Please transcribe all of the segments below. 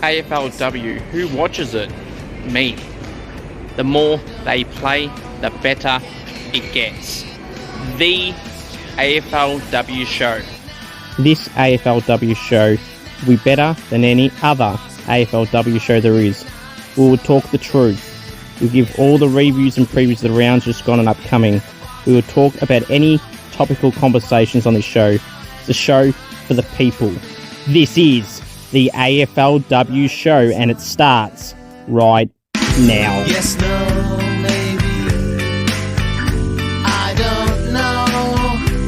AFLW. Who watches it? Me. The more they play, the better it gets. The AFLW Show. This AFLW show will be better than any other AFLW show there is. We will talk the truth. We'll give all the reviews and previews of the rounds just gone and upcoming. We will talk about any topical conversations on this show. It's a show for the people. This is the AFLW Show, and it starts right now. Yes, no, maybe. I don't know.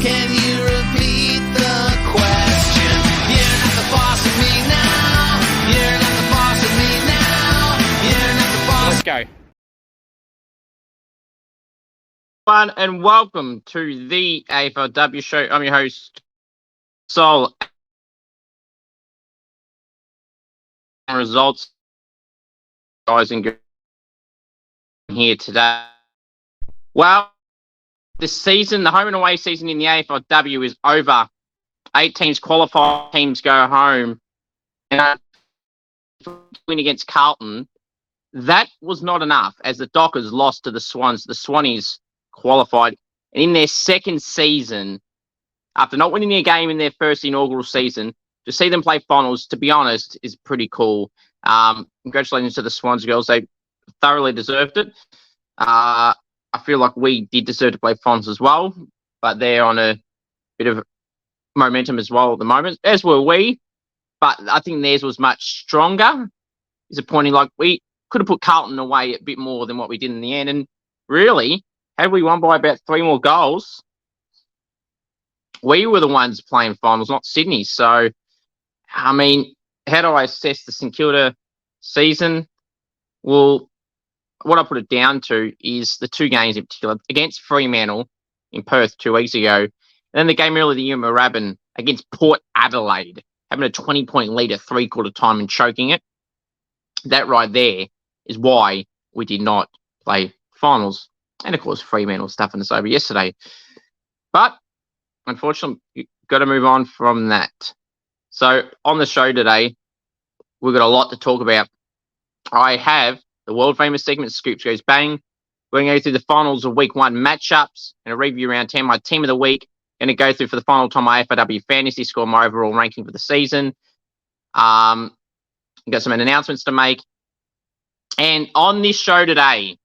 Can you repeat the question? You're not the boss of me now. You're not the boss of me now. You're not the boss. Let's go. And welcome to the AFLW Show. I'm your host, Sol. Results, guys, and here today. Well, this season, the home and away season in the AFLW is over. 8 teams qualify, teams go home, and win against Carlton. That was not enough, as the Dockers lost to the Swans. The Swannies qualified, and in their second season, after not winning a game in their first inaugural season, to see them play finals, to be honest, is pretty cool. Congratulations to the Swans girls. They thoroughly deserved it. I feel like we did deserve to play finals as well, but they're on a bit of momentum as well at the moment, as were we. But I think theirs was much stronger. Disappointing. Like, we could have put Carlton away a bit more than what we did in the end. And really, had we won by about 3 more goals, we were the ones playing finals, not Sydney. So, I mean, how do I assess the St Kilda season? Well, what I put it down to is the 2 games in particular, against Fremantle in Perth 2 weeks ago, and then the game earlier the year in Moorabbin against Port Adelaide, having a 20-point lead at 3/4 time and choking it. That right there is why we did not play finals. And, of course, Fremantle stuffing us over yesterday. But, unfortunately, you've got to move on from that. So, on the show today, we've got a lot to talk about. I have the world-famous segment, Scoops Goes Bang. We're going to go through the finals of Week 1 matchups and a review around 10, my team of the week. Going to go through for the final time my AFLW fantasy score, my overall ranking for the season. Got some announcements to make. And on this show today,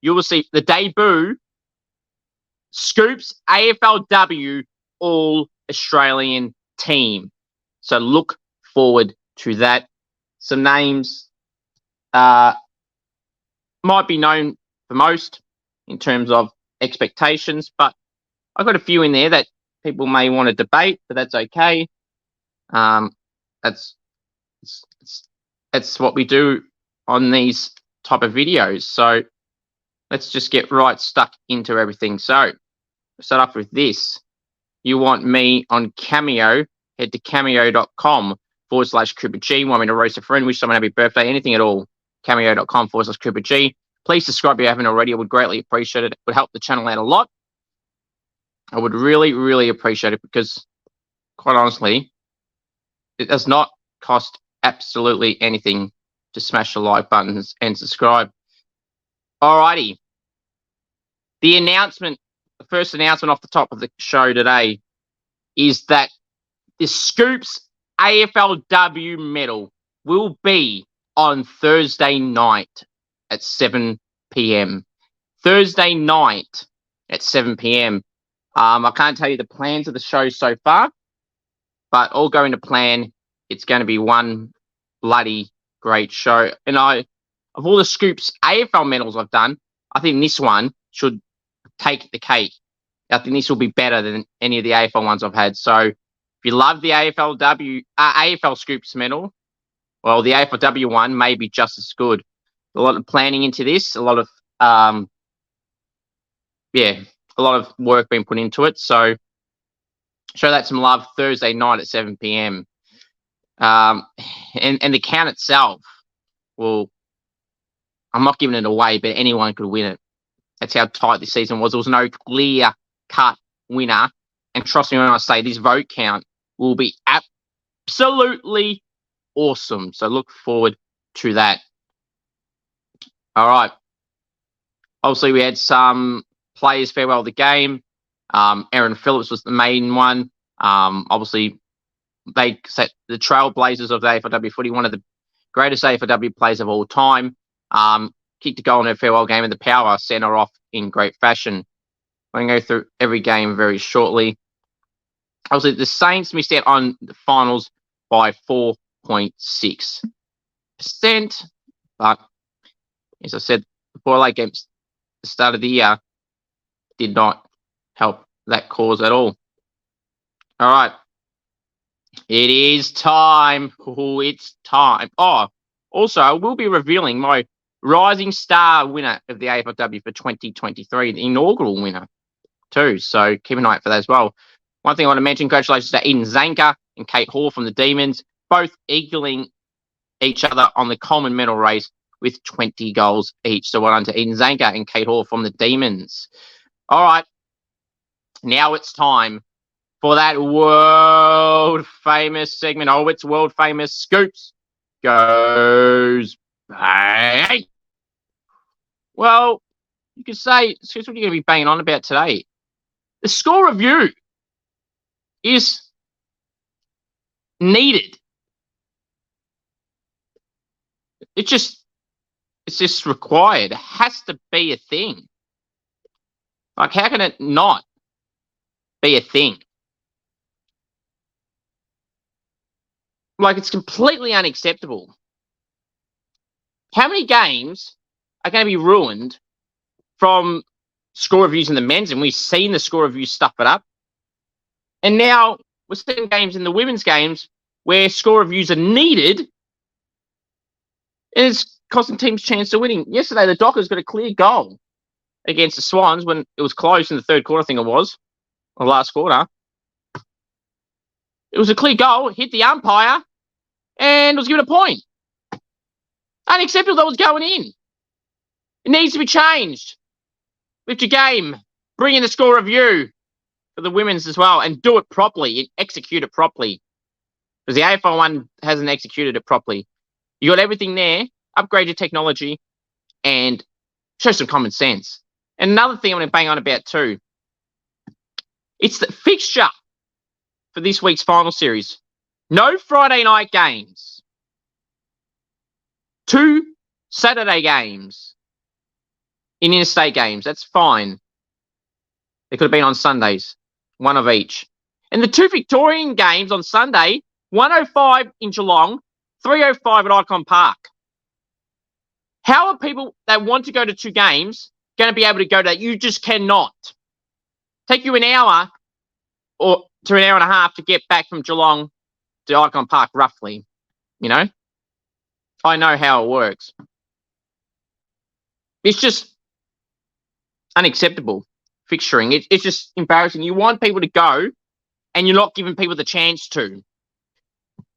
you will see the debut Scoops AFLW All-Australian team. So look forward to that. Some names might be known for most in terms of expectations, but I've got a few in there that people may want to debate, but that's okay. That's what we do on these type of videos. So let's just get right stuck into everything. So start off with this. You want me on Cameo? Head to cameo.com/Cooper G. Want me to roast a friend, wish someone happy birthday, anything at all. Cameo.com/Cooper G. Please subscribe if you haven't already. I would greatly appreciate it. It would help the channel out a lot. I would really, really appreciate it because, quite honestly, it does not cost absolutely anything to smash the like buttons and subscribe. Alrighty. The first announcement off the top of the show today is that the Scoops AFLW Medal will be on Thursday night at 7 p.m. Thursday night at 7 p.m. I can't tell you the plans of the show so far, but all going to plan. It's going to be one bloody great show. And of all the Scoops AFL medals I've done, I think this one should take the cake. I think this will be better than any of the AFL ones I've had. So if you love the AFL Scoops medal, well, the AFLW one may be just as good. A lot of planning into this, a lot of work being put into it. So show that some love Thursday night at 7 p.m. And the count itself, well, I'm not giving it away, but anyone could win it. That's how tight this season was. There was no clear-cut winner. And trust me when I say this vote count will be absolutely awesome. So look forward to that. All right. Obviously, we had some players farewell the game. Aaron Phillips was the main one. Obviously, they set the trailblazers of the AFLW footy, one of the greatest AFLW players of all time. Kicked a goal in a farewell game, and the Power sent her off in great fashion. I'm going to go through every game very shortly. Obviously, the Saints missed out on the finals by 4.6%. But as I said, the Boiler games at the start of the year did not help that cause at all. All right. It is time. Oh, it's time. Oh, also, I will be revealing my Rising Star winner of the AFLW for 2023, the inaugural winner too. So keep an eye out for that as well. One thing I want to mention, congratulations to Eden Zanker and Kate Hall from the Demons, both equaling each other on the Coleman medal race with 20 goals each. So well done to Eden Zanker and Kate Hall from the Demons. All right. Now it's time for that world famous segment. Oh, it's world famous. Scoops goes bang. Well, you could say, Scoops, what are you going to be banging on about today? The score review is needed. It's just required. It has to be a thing. Like, how can it not be a thing? Like, it's completely unacceptable. How many games are going to be ruined from score reviews in the men's? And we've seen the score reviews stuff it up. And now we're seeing games in the women's games where score reviews are needed, and it's costing teams a chance of winning. Yesterday, the Dockers got a clear goal against the Swans when it was close in the third quarter, I think it was, or last quarter. It was a clear goal, hit the umpire, and was given a point. Unacceptable that was going in. It needs to be changed. Lift your game. Bring in the score review for the women's as well, and do it properly. Execute it properly. Because the AFL one hasn't executed it properly. You got everything there. Upgrade your technology and show some common sense. And another thing I'm going to bang on about too. It's the fixture for this week's final series. No Friday night games. 2 Saturday games in interstate games. That's fine. They could have been on Sundays. One of each. And the 2 Victorian games on Sunday, 1:05 in Geelong, 3:05 at Icon Park. How are people that want to go to 2 games going to be able to go to that? You just cannot. Take you an hour or to an hour and a half to get back from Geelong to Icon Park, roughly. You know? I know how it works. It's just unacceptable. Fixturing. It's just embarrassing. You want people to go, and you're not giving people the chance to.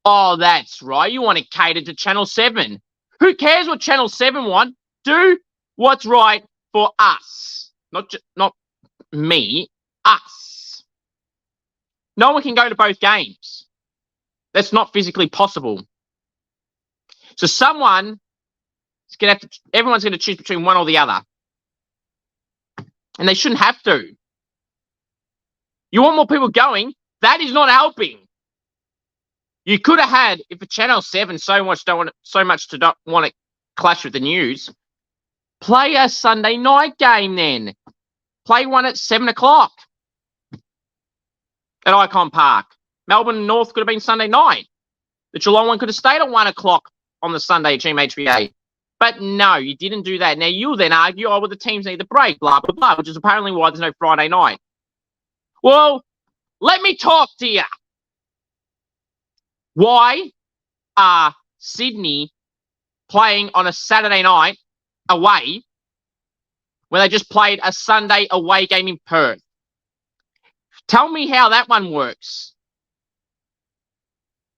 Oh, that's right. You want to cater to Channel 7. Who cares what Channel 7 want? Do what's right for us. Not me, us. No one can go to both games. That's not physically possible. So everyone's going to choose between one or the other. And they shouldn't have to. You want more people going? That is not helping. You could have had, if a Channel 7 so much to not want to clash with the news, play a Sunday night game then. Play one at 7 o'clock at Icon Park. Melbourne North could have been Sunday night. The Geelong one could have stayed at 1 o'clock on the Sunday at GMHBA. But no, you didn't do that. Now, you'll then argue, oh, well, the teams need the break, blah, blah, blah, which is apparently why there's no Friday night. Well, let me talk to you. Why are Sydney playing on a Saturday night away when they just played a Sunday away game in Perth? Tell me how that one works.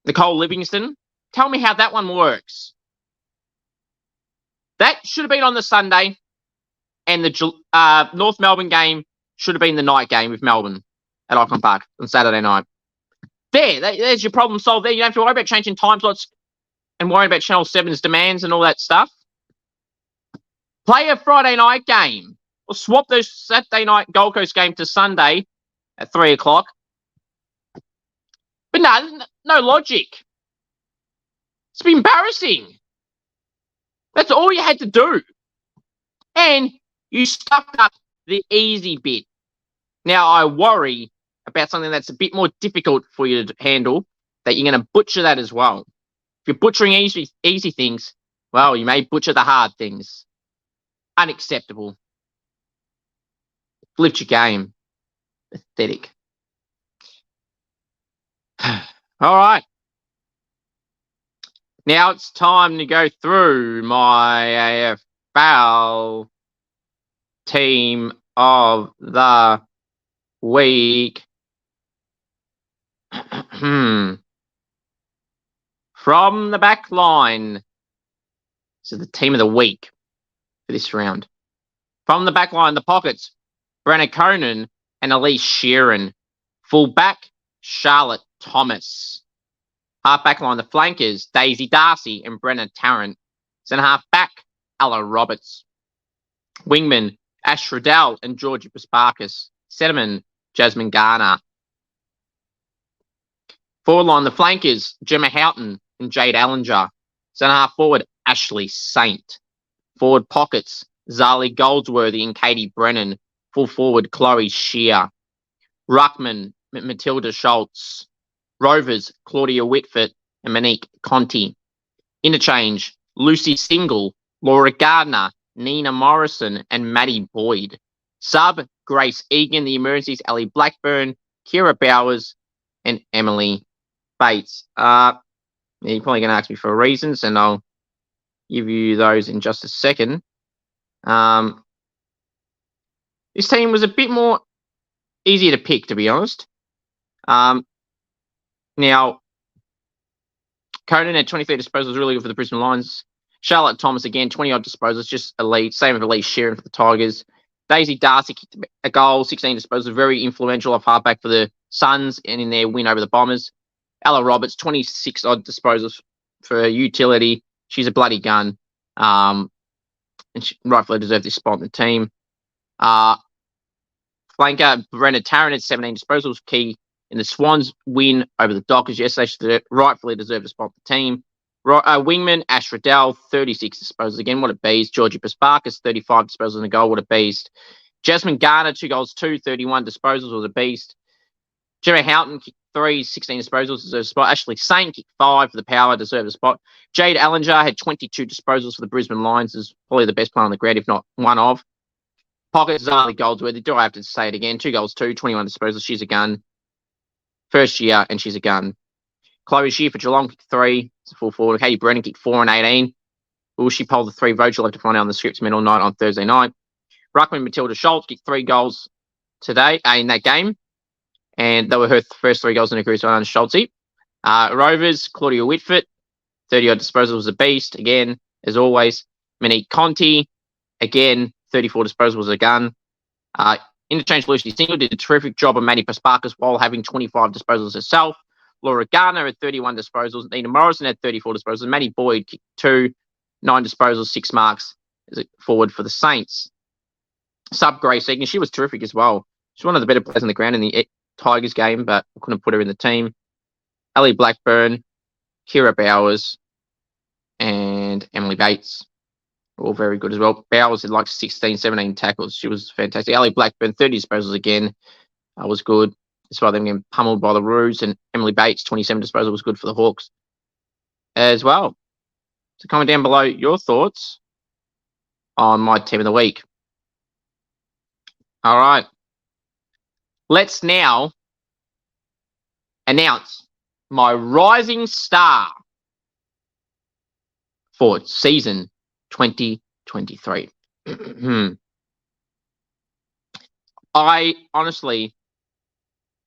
Nicole Livingston, tell me how that one works. That should have been on the Sunday, and the North Melbourne game should have been the night game with Melbourne at Icon Park on Saturday night. There's your problem solved there. You don't have to worry about changing time slots and worrying about Channel 7's demands and all that stuff, play a Friday night game or swap those Saturday night Gold Coast game to Sunday at 3 o'clock. But no logic. It's been embarrassing. That's all you had to do. And you stuffed up the easy bit. Now, I worry about something that's a bit more difficult for you to handle, that you're going to butcher that as well. If you're butchering easy things, well, you may butcher the hard things. Unacceptable. Lift your game. Pathetic. All right. Now it's time to go through my AFL team of the week. From the back line. So the team of the week for this round. From the back line, the pockets, Brenna Conan and Elise Sheeran. Full back, Charlotte Thomas. Half back line, the flankers, Daisy Darcy and Brenna Tarrant. Centre half back, Ella Roberts. Wingman, Ash Riddell and Georgie Pasparkas. Centreman, Jasmine Garner. Forward line, the flankers, Gemma Houghton and Jade Allinger. Centre half forward, Ashley Saint. Forward pockets, Zali Goldsworthy and Katie Brennan. Full forward, Chloe Shear. Ruckman, Matilda Schultz. Rovers, Claudia Whitford and Monique Conti. Interchange, Lucy Single, Laura Gardner, Nina Morrison and Maddie Boyd. Sub, Grace Egan, the emergencies, Ellie Blackburn, Kira Bowers and Emily Bates. You're probably going to ask me for reasons, and I'll give you those in just a second. This team was a bit more easier to pick, to be honest. Now, Conan had 23 disposals, really good for the Brisbane Lions. Charlotte Thomas, again, 20-odd disposals, just elite. Same with Elise Sheeran for the Tigers. Daisy Darcy kicked a goal, 16 disposals, very influential off halfback for the Suns and in their win over the Bombers. Ella Roberts, 26-odd disposals for her utility. She's a bloody gun. And she rightfully deserved this spot in the team. Flanker, Brenna Tarrant had 17 disposals, key in the Swans win over the Dockers yesterday. She rightfully deserved a spot in the team. Wingman, Ash Riddell, 36 disposals. Again, what a beast. Georgie Pasparkas, 35 disposals and a goal. What a beast. Jasmine Garner, 2 goals, 31 disposals. Was a beast. Gemma Houghton, kicked 3, 16 disposals. Deserved a spot. Ashley Saint, kicked 5 for the Power. Deserved a spot. Jade Allinger had 22 disposals for the Brisbane Lions. Is probably the best player on the ground, if not one of. Pocket Zali Goldsworthy. Do I have to say it again? 2 goals, 21 disposals. She's a gun. First year, and she's a gun. Chloe Shear for Geelong kicked 3. It's a full forward. Katie Brennan kicked 4 and 18. Will she poll the 3 votes? You'll have to find out on the Scoops Medal night on Thursday night. Ruckman Matilda Schultz kicked 3 goals today in that game. And they were her first 3 goals in her career, so under Schultz. Rovers, Claudia Whitford, 30-odd disposals, was a beast. Again, as always. Monique Conti, again, 34 disposals, was a gun. Interchange Lucy Single did a terrific job of Maddie Pasparkas while having 25 disposals herself. Laura Gardner had 31 disposals. Nina Morrison had 34 disposals. Maddie Boyd kicked 2, 9 disposals, 6 marks as a forward for the Saints. Sub Grace Egan, she was terrific as well. She's one of the better players on the ground in the Tigers game, but I couldn't put her in the team. Ellie Blackburn, Kira Bowers, and Emily Bates. All very good as well. Bowers had like 16, 17 tackles. She was fantastic. Ellie Blackburn, 30 disposals again. Was good. Despite them getting pummeled by the Roos. And Emily Bates, 27 disposals, was good for the Hawks as well. So comment down below your thoughts on my team of the week. All right. Let's now announce my rising star for season 2023. I honestly,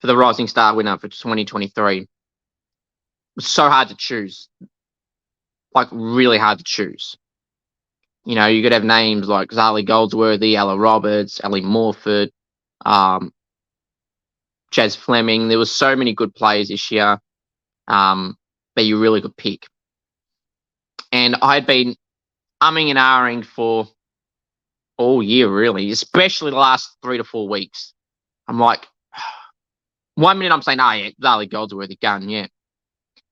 for the rising star winner for 2023, it was so hard to choose. Like, really hard to choose. You know, you could have names like Zali Goldsworthy, Ella Roberts, Ellie Morford, Jazz Fleming. There were so many good players this year that you really could pick. And I had been umming and ahhing for all year, really, especially the last 3 to 4 weeks. I'm like, 1 minute I'm saying, yeah, Zali Goldsworthy gun, yeah.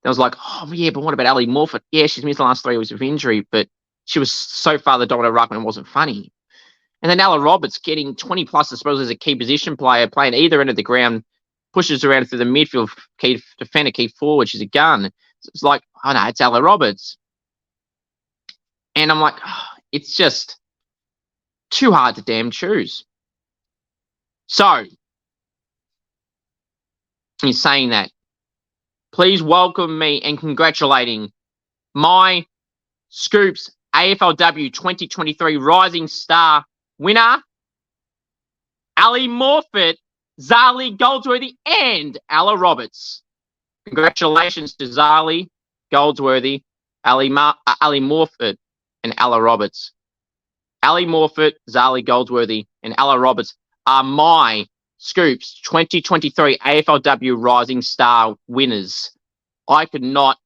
I was like, oh, yeah, but what about Ali Morford? Yeah, she's missed the last 3 weeks of injury, but she was so far the dominant ruckman, it wasn't funny. And then Ella Roberts getting 20 plus, I suppose, as a key position player, playing either end of the ground, pushes around through the midfield, key defender, key forward. She's a gun. It's like, oh no, it's Ella Roberts. And I'm like, it's just too hard to damn choose. So, in saying that, please welcome me and congratulating my Scoops AFLW 2023 Rising Star winner, Ali Morford, Zali Goldsworthy, and Ella Roberts. Congratulations to Zali Goldsworthy, Ali Morford, and Ella Roberts. Ali Morford, Zali Goldsworthy, and Ella Roberts are my Scoops 2023 AFLW Rising Star winners. I could not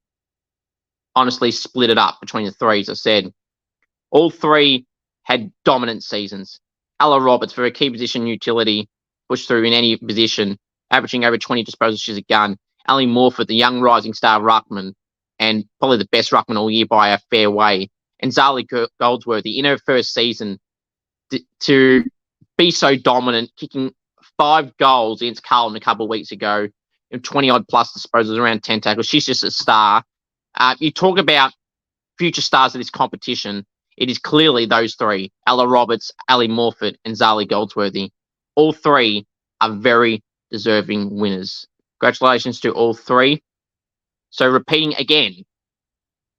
honestly split it up between the three, as I said. All three had dominant seasons. Ella Roberts, for a key position utility, pushed through in any position, averaging over 20 disposals. She's a gun. Ali Morford, the young rising star ruckman, and probably the best ruckman all year by a fair way. And Zali Goldsworthy, in her first season, to be so dominant, kicking 5 goals against Carlton a couple of weeks ago, 20-odd plus disposals, around 10 tackles. She's just a star. You talk about future stars of this competition, it is clearly those three, Ella Roberts, Ali Morford, and Zali Goldsworthy. All three are very deserving winners. Congratulations to all three. So repeating again,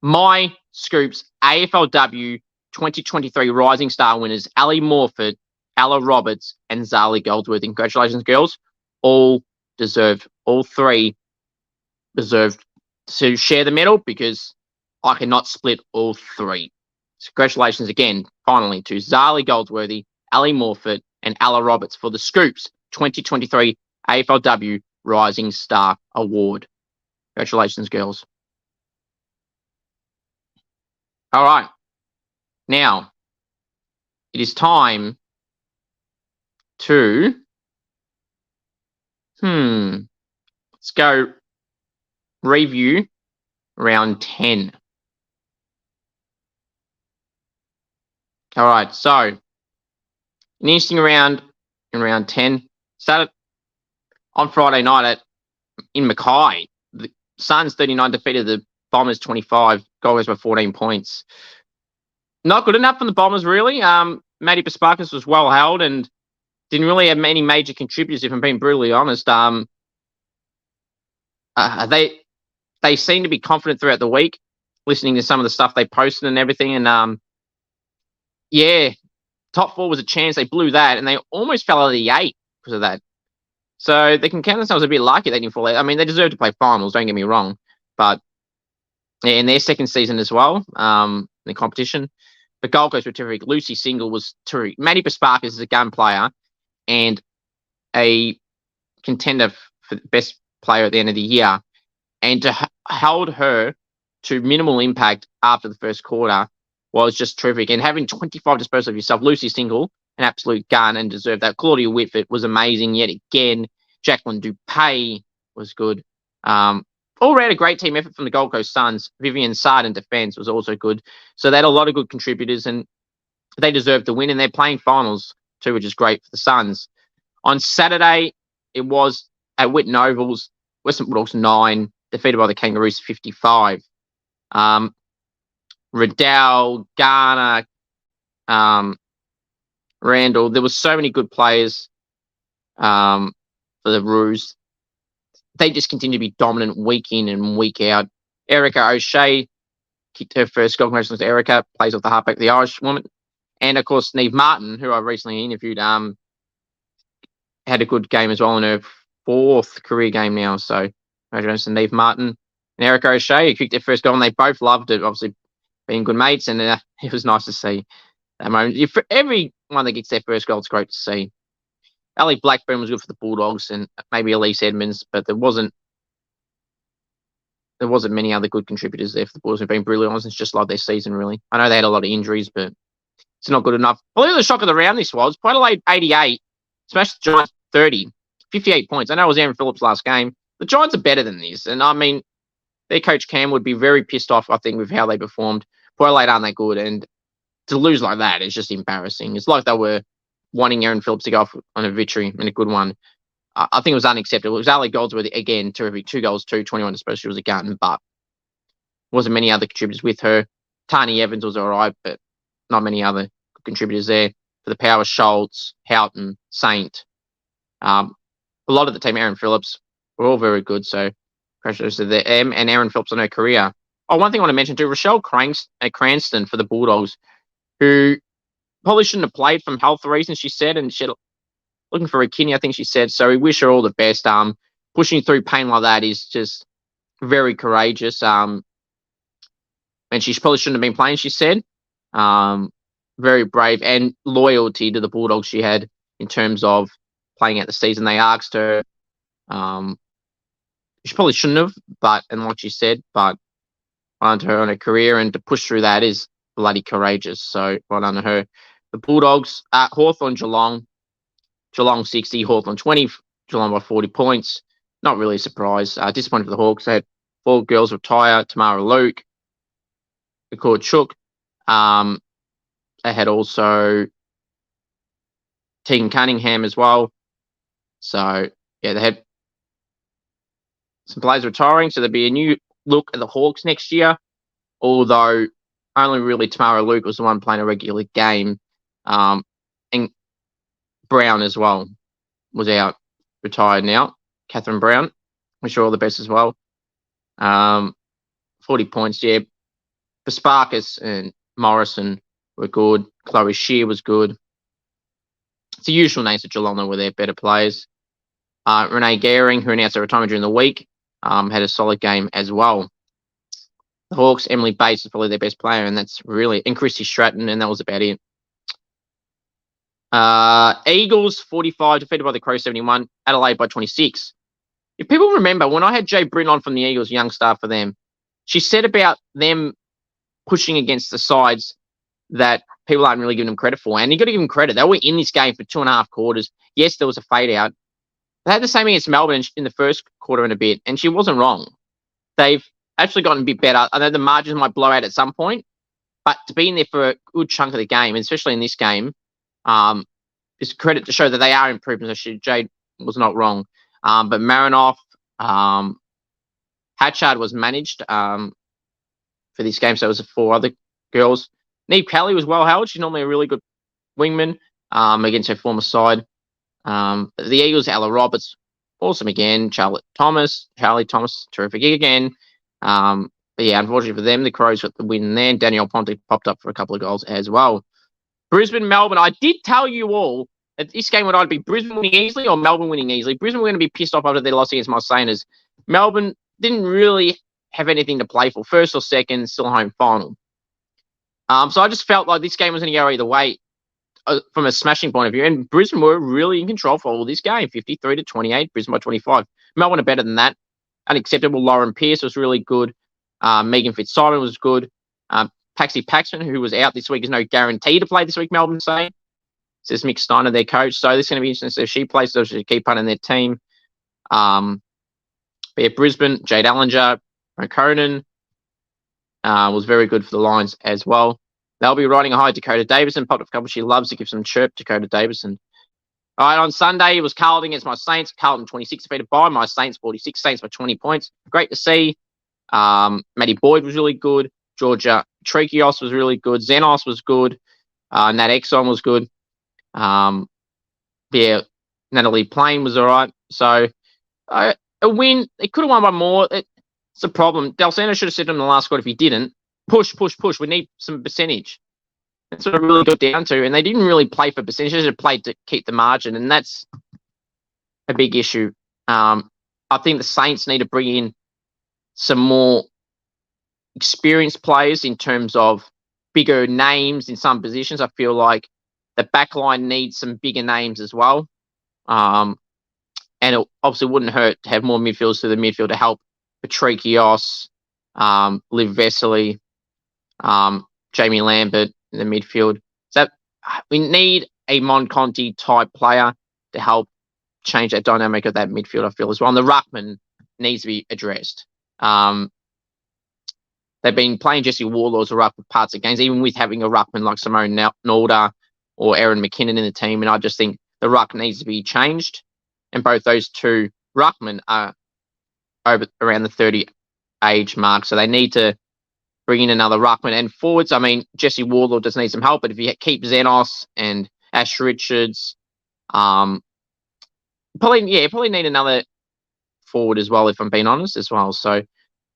my Scoops AFLW 2023 Rising Star winners, Ali Morford, Ella Roberts, and Zali Goldsworthy. Congratulations, girls. All three deserved to share the medal because I cannot split all three. So congratulations again, finally, to Zali Goldsworthy, Ali Morford, and Ella Roberts for the Scoops 2023 AFLW Rising Star Award. Congratulations, girls. All right. Now, it is time to... Let's go review round 10. All right, so an interesting round in round 10. Started on Friday night in Mackay. The Suns 39 defeated the Bombers 25, Gold by 14 points. Not good enough from the Bombers, really. Maddie Pasparkas was well held and didn't really have many major contributors, if I'm being brutally honest. They seemed to be confident throughout the week, listening to some of the stuff they posted and everything. And top 4 was a chance. They blew that, and they almost fell out of the 8 because of that. So they can count themselves a bit lucky they didn't fall out. I mean, they deserve to play finals, don't get me wrong. But in their second season as well, in the competition, the Gold Coast were terrific. Lucy Single was terrific. Maddie Pasparkas is a gun player and a contender for the best player at the end of the year. And to hold her to minimal impact after the first quarter was just terrific. And having 25 disposals of yourself, Lucy Single, an absolute gun and deserved that. Claudia Whitford was amazing yet again. Jacqueline Dupay was good. All around a great team effort from the Gold Coast Suns. Vivian Sard in defence was also good. So they had a lot of good contributors and they deserved to win. And they're playing finals too, which is great for the Suns. On Saturday, it was at Whitten Ovals, Western Bulldogs 9, defeated by the Kangaroos 55. Riddell, Garner, Randall. There were so many good players for the Roos. They just continue to be dominant week in and week out. Erica O'Shea kicked her first goal. Congratulations to Erica. Plays off the halfback, the Irish woman. And, of course, Neve Martin, who I recently interviewed, had a good game as well in her 4th career game now. So, congratulations to Neve Martin and Erica O'Shea, who kicked their first goal, and they both loved it, obviously being good mates. And it was nice to see that moment. For everyone that gets their first goal, it's great to see. Ali Blackburn was good for the Bulldogs and maybe Elise Edmonds, but there wasn't there wasn't many other good contributors there for the Bulldogs who've been brutally honest. It's just like their season, really. I know they had a lot of injuries, but it's not good enough. I believe the shock of the round this was. Port 88, smashed the Giants 30, 58 points. I know it was Aaron Phillips' last game. The Giants are better than this. And, I mean, their coach Cam would be very pissed off, I think, with how they performed. Port Adelaide aren't that good. And to lose like that is just embarrassing. It's like they were wanting Aaron Phillips to go off on a victory and a good one. I think it was unacceptable. It was Ali Goldsworthy, again, terrific. 2 goals, 21 disposals. She was a gun, but wasn't many other contributors with her. Tani Evans was all right, but not many other contributors there. For the Power, Schultz, Houghton, Saint. A lot of the team, Aaron Phillips, were all very good. So, congratulations to them and Aaron Phillips on her career. Oh, one thing I want to mention too, Rochelle Cranston for the Bulldogs, who probably shouldn't have played from health reasons, she said, and she looking for a kidney, I think she said. So we wish her all the best. Pushing through pain like that is just very courageous. And she probably shouldn't have been playing, she said. Very brave and loyalty to the Bulldogs she had in terms of playing out the season. They asked her. She probably shouldn't have, and like she said, but on her on her career, and to push through that is bloody courageous. So right under her. The Bulldogs at Hawthorn Geelong 60, Hawthorn 20, Geelong by 40 points. Not really a surprise. Disappointed for the Hawks. They had 4 girls retire. Tamara Luke, Accord Chook. They had also Tegan Cunningham as well. So, yeah, they had some players retiring. So there'll be a new look at the Hawks next year. Although only really Tamara Luke was the one playing a regular game. And Brown as well was out, retired now. Catherine Brown, wish her all the best as well. 40 points, yeah. Pasparkas and Morrison were good. Chloe Shear was good. It's the usual names of Geelong that were their better players. Renee Gehring, who announced her retirement during the week, had a solid game as well. The Hawks, Emily Bates is probably their best player, and that's really, and Christy Stratton, and that was about it. Eagles 45, defeated by the Crows 71, Adelaide by 26. If people remember, when I had Jay Britton on from the Eagles, young star for them, she said about them pushing against the sides that people aren't really giving them credit for. And you got to give them credit. They were in this game for 2.5 quarters. Yes, there was a fade out. They had the same against Melbourne in the first quarter and a bit, and she wasn't wrong. They've actually gotten a bit better. I know the margins might blow out at some point, but to be in there for a good chunk of the game, especially in this game, is credit to show that they are improving. So Jade was not wrong. But Marinoff, Hatchard was managed for this game, so it was 4 other girls. Neve Kelly was well held. She's normally a really good wingman against her former side. The Eagles, Ella Roberts, awesome again. Charlie Thomas, terrific again. But yeah, unfortunately for them, the Crows got the win there. Danielle Ponte popped up for a couple of goals as well. Brisbane, Melbourne. I did tell you all that this game would either be Brisbane winning easily or Melbourne winning easily. Brisbane were going to be pissed off after their loss against Marseilles. Melbourne didn't really have anything to play for. First or second, still home final. So I just felt like this game was going to go either way from a smashing point of view. And Brisbane were really in control for all this game, 53-28, Brisbane by 25. Melbourne are better than that. Unacceptable. Lauren Pearce was really good. Megan Fitzsimon was good. Paxi Paxman, who was out this week, is no guarantee to play this week, Melbourne saying. Says Mick Steiner, their coach. So this is going to be interesting if she plays, so she keep on in their team. But yeah, Brisbane, Jade Allinger, Conan was very good for the Lions as well. They'll be riding a high. Dakota Davison popped up a couple. She loves to give some chirp, Dakota Davison. All right, on Sunday, it was Carlton against my Saints. Carlton 26 defeated by my Saints, 46. Saints by 20 points. Great to see. Maddie Boyd was really good. Georgia Trekios was really good. Xenos was good. Nat Exxon was good. Yeah, Natalie Plain was all right. So a win. They could have won by more. It's a problem. Del Santo should have said to him in the last quarter if he didn't. Push. We need some percentage. That's what it really got down to. And they didn't really play for percentage. They just played to keep the margin. And that's a big issue. I think the Saints need to bring in some more experienced players in terms of bigger names in some positions. I feel like the backline needs some bigger names as well. And it obviously wouldn't hurt to have more midfielders to the midfield to help Patrikios, Liv Vesely, Jamie Lambert in the midfield. So we need a Monconti type player to help change that dynamic of that midfield, I feel, as well. And the ruckman needs to be addressed. They've been playing Jesse Warlord's ruck for parts of games, even with having a ruckman like Simone Nalder or Aaron McKinnon in the team. And I just think the ruck needs to be changed. And both those two ruckmen are around the 30 age mark. So they need to bring in another ruckman. And forwards, I mean, Jesse Warlord does need some help. But if you keep Xenos and Ash Richards, probably need another forward as well, if I'm being honest as well. So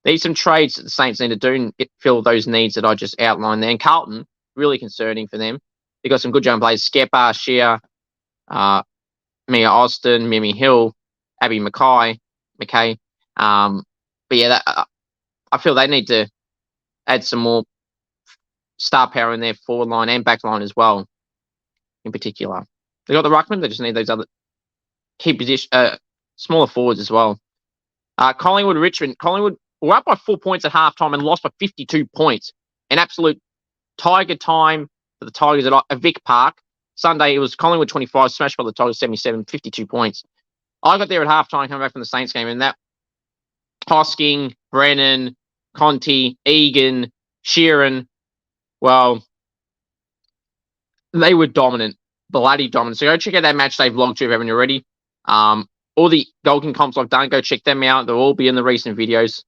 there's some trades that the Saints need to do and fill those needs that I just outlined there. And Carlton, really concerning for them. They've got some good young players, Skepper, Shear, Mia Austin, Mimi Hill, Abby McKay. But yeah, I feel they need to add some more star power in their forward line and back line as well, in particular. They got the ruckman, they just need those other key position, smaller forwards as well. Collingwood, Richmond. Collingwood were up by 4 points at halftime and lost by 52 points. An absolute tiger time for the Tigers at Vic Park. Sunday, it was Collingwood 25, smashed by the Tigers 77, 52 points. I got there at halftime coming back from the Saints game, and that Hosking, Brennan, Conti, Egan, Sheeran, well, they were dominant, bloody dominant. So go check out that match day vlog too if you haven't already. All the Golden comps I've done, go check them out. They'll all be in the recent videos.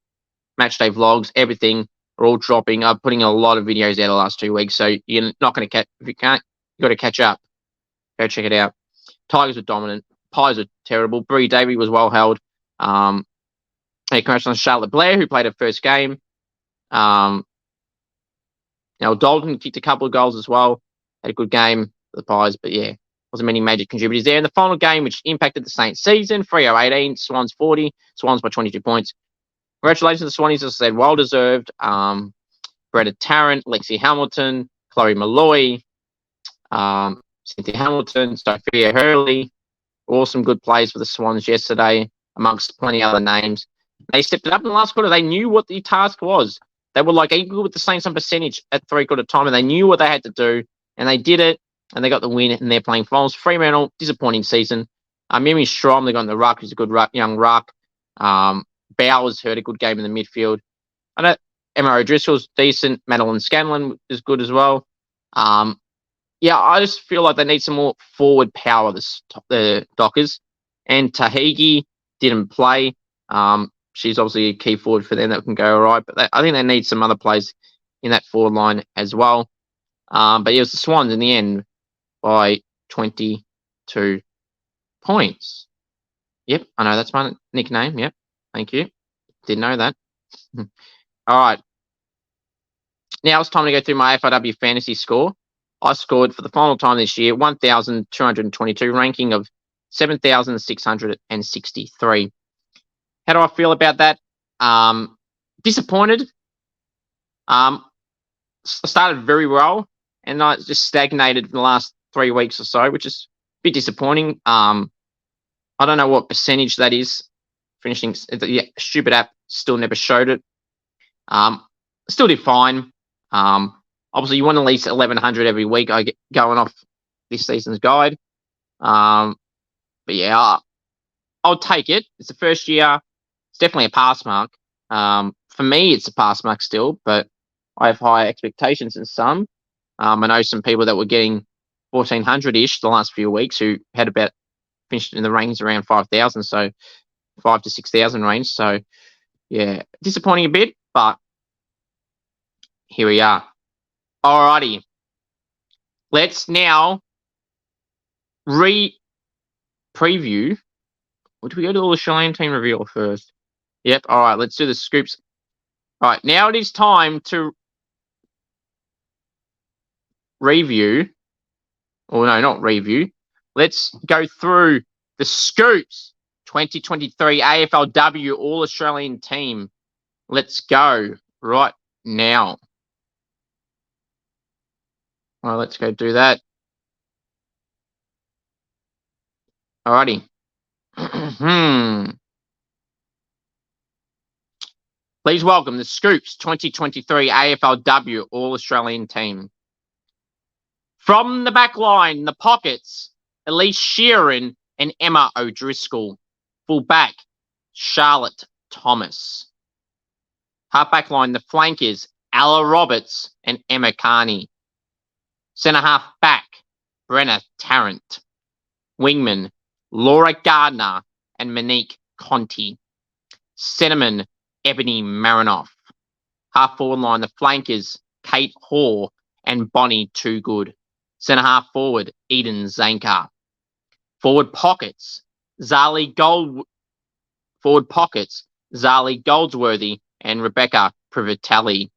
Match day vlogs, everything are all dropping. I'm putting a lot of videos out the last 2 weeks, so you're not going to catch. If you can't, you got to catch up. Go check it out. Tigers were dominant. Pies were terrible. Bree Davey was well held. Hey, congrats on Charlotte Blair, who played her first game. Now Dalton kicked a couple of goals as well. Had a good game for the Pies, but yeah, wasn't many major contributors there. In the final game, which impacted the Saints season, Freo 18, Swans 40, Swans by 22 points. Congratulations to the Swannies, as I said, well deserved. Bretta Tarrant, Lexi Hamilton, Chloe Malloy, Cynthia Hamilton, Sophia Hurley, all some good plays for the Swans yesterday, amongst plenty of other names. They stepped it up in the last quarter. They knew what the task was. They were like equal with the Saints on percentage at 3/4 time, and they knew what they had to do, and they did it, and they got the win, and they're playing finals. Fremantle, disappointing season. Mimi Strom, they got in the ruck, who's a good young ruck. Bowers had a good game in the midfield. I know Emma O'Driscoll's decent. Madeline Scanlon is good as well. I just feel like they need some more forward power, the Dockers. And Tahigi didn't play. She's obviously a key forward for them that can go all right. But I think they need some other players in that forward line as well. But it was the Swans in the end by 22 points. Yep, I know that's my nickname. Yep, thank you. Didn't know that. All right. Now it's time to go through my AFLW fantasy score. I scored for the final time this year 1,222, ranking of 7,663. How do I feel about that? Disappointed. I started very well, and I just stagnated in the last 3 weeks or so, which is a bit disappointing. I don't know what percentage that is. Finishing, the stupid app still never showed it. Still did fine. Obviously, you want at least 1,100 every week. I get going off this season's guide. But yeah, I'll take it. It's the first year. It's definitely a pass mark. For me, it's a pass mark still, but I have higher expectations than some. I know some people that were getting 1,400-ish the last few weeks who had about finished in the range around 5,000, so 5,000 to 6,000 range. So yeah, disappointing a bit, but here we are. Alrighty, let's now preview. Or do we go to all the Australian team reveal first? Yep. All right, let's do the Scoops. All right, now it is time to review. Or no, not review. Let's go through the Scoops 2023 AFLW All Australian team. Let's go right now. All right, let's go do that. Alrighty. Please welcome the Scoops 2023 AFLW All-Australian team. From the back line, the pockets, Elise Sheeran and Emma O'Driscoll. Full back, Charlotte Thomas. Half-back line, the flankers, Ella Roberts and Emma Carney. Centre-half back, Brenna Tarrant. Wingman, Laura Gardner and Monique Conti. Centreman, Ebony Marinoff. Half-forward line, the flankers, Kate Hoare and Bonnie Too Good. Centre-half forward, Eden Zanker. Forward pockets, Zali Goldsworthy and Rebecca Privatelli.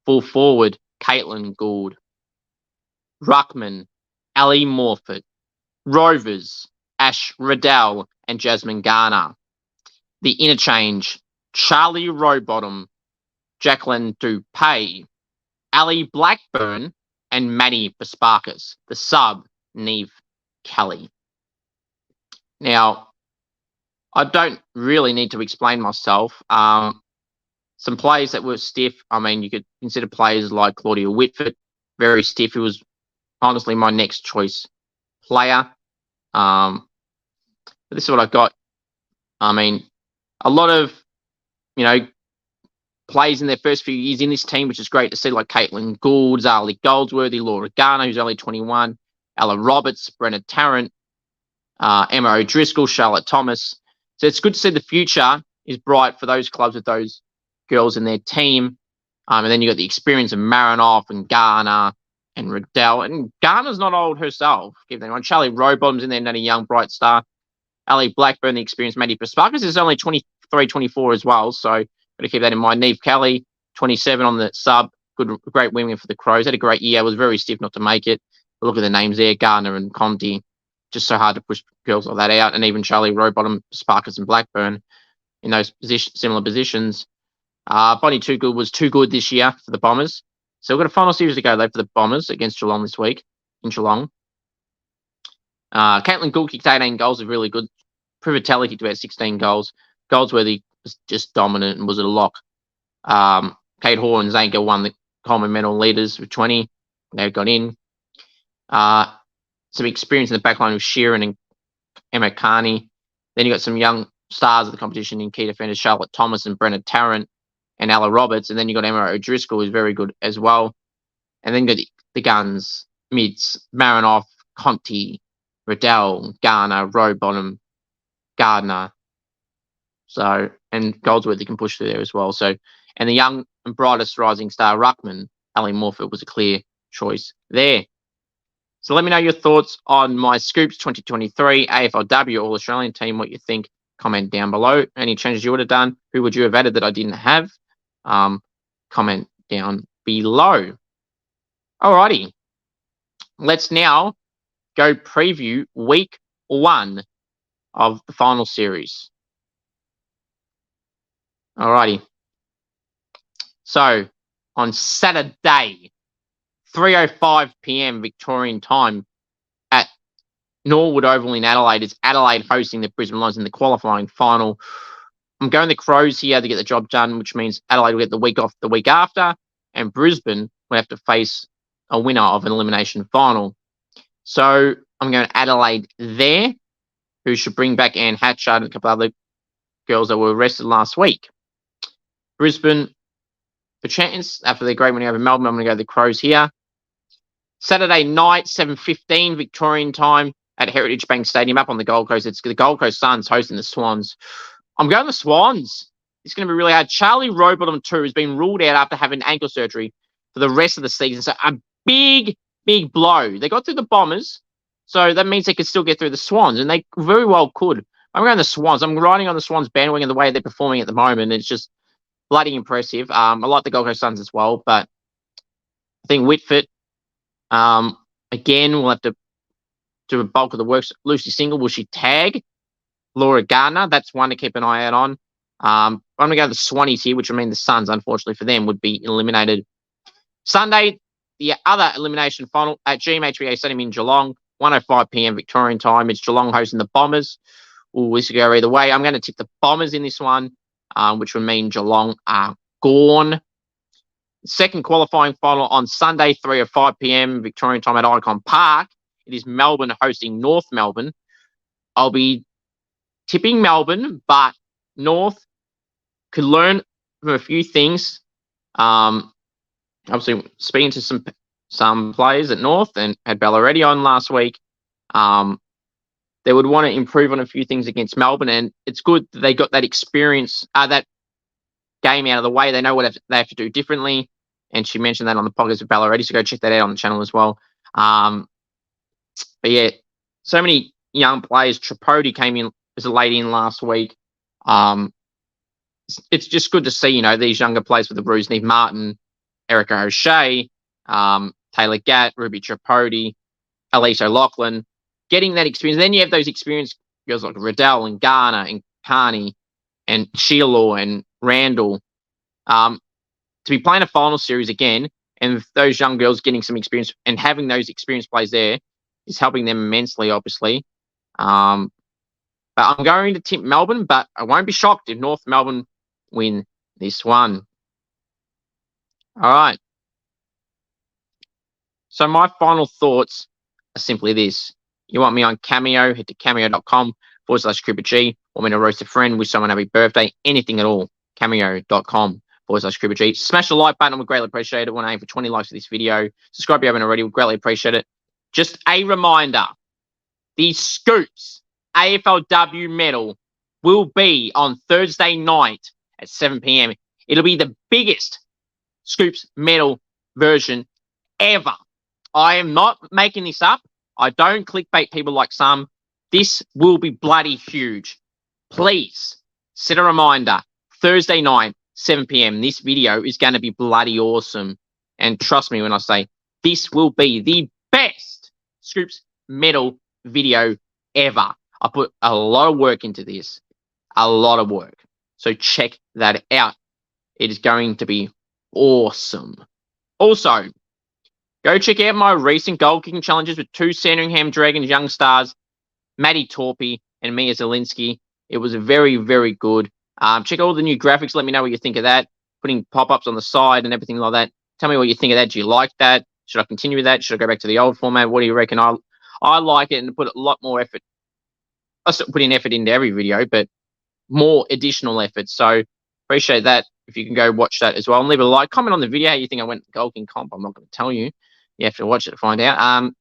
Full forward, Caitlin Gould. Ruckman, Ali Morford. Rovers, Ash Riddell and Jasmine Garner. The interchange, Charlie Rowbottom, Jacqueline Dupay, Ali Blackburn and Maddie Pasparkas. The sub, Neve Kelly. Now, I don't really need to explain myself. Some players that were stiff, I mean, you could consider players like Claudia Whitford, very stiff. He was honestly my next choice player. But this is what I got. I mean, a lot of, plays in their first few years in this team, which is great to see, like Caitlin Gould, Zali Goldsworthy, Laura Garner, who's only 21, Ella Roberts, Brenna Tarrant, Emma O'Driscoll, Charlotte Thomas. So it's good to see the future is bright for those clubs with those girls in their team. And then you got the experience of Marinoff and Garner and Riddell. And Garner's not old herself. Keep that in mind. Charlie Rowbottom's in there, not a young, bright star. Ali Blackburn, the experienced Maddie Pasparkas is only 23, 24 as well. So got to keep that in mind. Neve Kelly, 27 on the sub. Great women for the Crows. Had a great year. Was very stiff not to make it. But look at the names there. Garner and Conti. Just so hard to push girls like that out. And even Charlie Rowbottom, Pasparkas and Blackburn in those similar positions. Bonnie Too Good was too good this year for the Bombers. So we've got a final series to go though for the Bombers against Geelong this week in Geelong. Caitlin Gould kicked 18 goals, was really good. Privatelli kicked about 16 goals. Goldsworthy was just dominant and was a lock. Kate Hoare and Zanker won the Coleman Medal leaders with 20. They got in. Some experience in the back line with Sheeran and Emma Carney. Then you got some young stars of the competition in key defenders, Charlotte Thomas and Brenna Tarrant and Ella Roberts. And then you got Emma O'Driscoll, who's very good as well. And then you got the guns, mids, Marinoff, Conti, Riddell, Garner, Rowbottom, Gardner. So, and Goldsworthy can push through there as well. So, and the young and brightest rising star, Ruckman, Ali Morford, was a clear choice there. So let me know your thoughts on my Scoops 2023 AFLW All-Australian team, what you think. Comment down below. Any changes you would have done, who would you have added that I didn't have? Comment down below. Alrighty. Let's now go preview week 1 of the final series. Alrighty. So, on Saturday, 3:05 p.m. Victorian time at Norwood Oval in Adelaide. It's Adelaide hosting the Brisbane Lions in the qualifying final. I'm going the Crows here to get the job done, which means Adelaide will get the week off the week after, and Brisbane will have to face a winner of an elimination final. So I'm going Adelaide there, who should bring back Anne Hatchard and a couple other girls that were arrested last week. Brisbane, for chance, after their great win over Melbourne, I'm going to go the Crows here. Saturday night, 7:15 Victorian time at Heritage Bank Stadium up on the Gold Coast. It's the Gold Coast Suns hosting the Swans. I'm going the Swans. It's going to be really hard. Charlie Rowbottom, too, has been ruled out after having ankle surgery for the rest of the season. So a big, big blow. They got through the Bombers, so that means they could still get through the Swans, and they very well could. I'm going the Swans. I'm riding on the Swans bandwagon the way they're performing at the moment. It's just bloody impressive. I like the Gold Coast Suns as well, but I think Whitford, again, we'll have to do a bulk of the work. Lucy Single, will she tag Laura Gardner? That's one to keep an eye out on. I'm going to go the Swannies here, which would mean the Suns, unfortunately for them, would be eliminated. Sunday, the other elimination final at GMHBA Stadium in Geelong, 1:05 p.m. Victorian time. It's Geelong hosting the Bombers. Ooh, this could go either way. I'm going to tip the Bombers in this one, which would mean Geelong are gone. Second qualifying final on Sunday, 3 or 5 p.m. Victorian time at Icon Park. It is Melbourne hosting North Melbourne. I'll be tipping Melbourne, but North could learn from a few things. Obviously, speaking to some players at North and had Bella on last week, they would want to improve on a few things against Melbourne, and it's good that they got that experience, that game out of the way. They know what they have to do differently, and she mentioned that on the podcast with Bella so go check that out on the channel as well. But yeah, so many young players. Tripodi came in as a lady in last week. It's just good to see, these younger players with the Bruce, Neve Martin, Erica O'Shea, Taylor Gatt, Ruby Tripodi, Elise O'Loughlin, getting that experience. Then you have those experienced girls like Riddell and Garner and Carney and Sheila and Randall to be playing a final series again, and those young girls getting some experience and having those experienced players there is helping them immensely, obviously. But I'm going to tip Melbourne, but I won't be shocked if North Melbourne win this one. All right. So my final thoughts are simply this. You want me on Cameo, head to cameo.com/Cribbage G. Want me to roast a friend, wish someone happy birthday, anything at all, cameo.com/Cribbage G. Smash the like button, we'd greatly appreciate it. Want to aim for 20 likes for this video. Subscribe if you haven't already, we'd greatly appreciate it. Just a reminder, the Scoops AFLW Medal will be on Thursday night at 7 p.m. It'll be the biggest Scoops Medal version ever. I am not making this up. I don't clickbait people like some. This will be bloody huge. Please set a reminder. Thursday night, 7 p.m. This video is going to be bloody awesome. And trust me when I say this will be the best Scoops Medal video ever. I put a lot of work into this. A lot of work. So check that out. It is going to be awesome. Also, go check out my recent goal kicking challenges with two Sandringham Dragons young stars, Maddie Torpy and Mia Zielinski. It was very, very good. Check out all the new graphics. Let me know what you think of that. Putting pop-ups on the side and everything like that. Tell me what you think of that. Do you like that? Should I continue with that? Should I go back to the old format? What do you reckon? I like it and put a lot more effort. I still put in effort into every video, but more additional effort. So appreciate that. If you can go watch that as well and leave a like, comment on the video how you think I went goal king comp. I'm not going to tell you. You have to watch it to find out.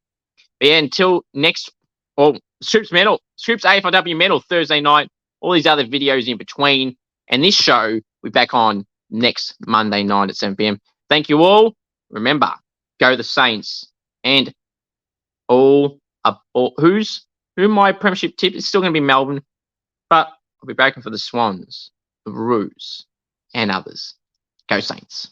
But yeah, until next, Scoops AFLW Medal Thursday night. All these other videos in between, and this show we're back on next Monday night at 7 p.m. Thank you all. Remember, go the Saints, and who my premiership tip is still going to be Melbourne, but I'll be backing for the Swans, the Roos, and others. Go Saints.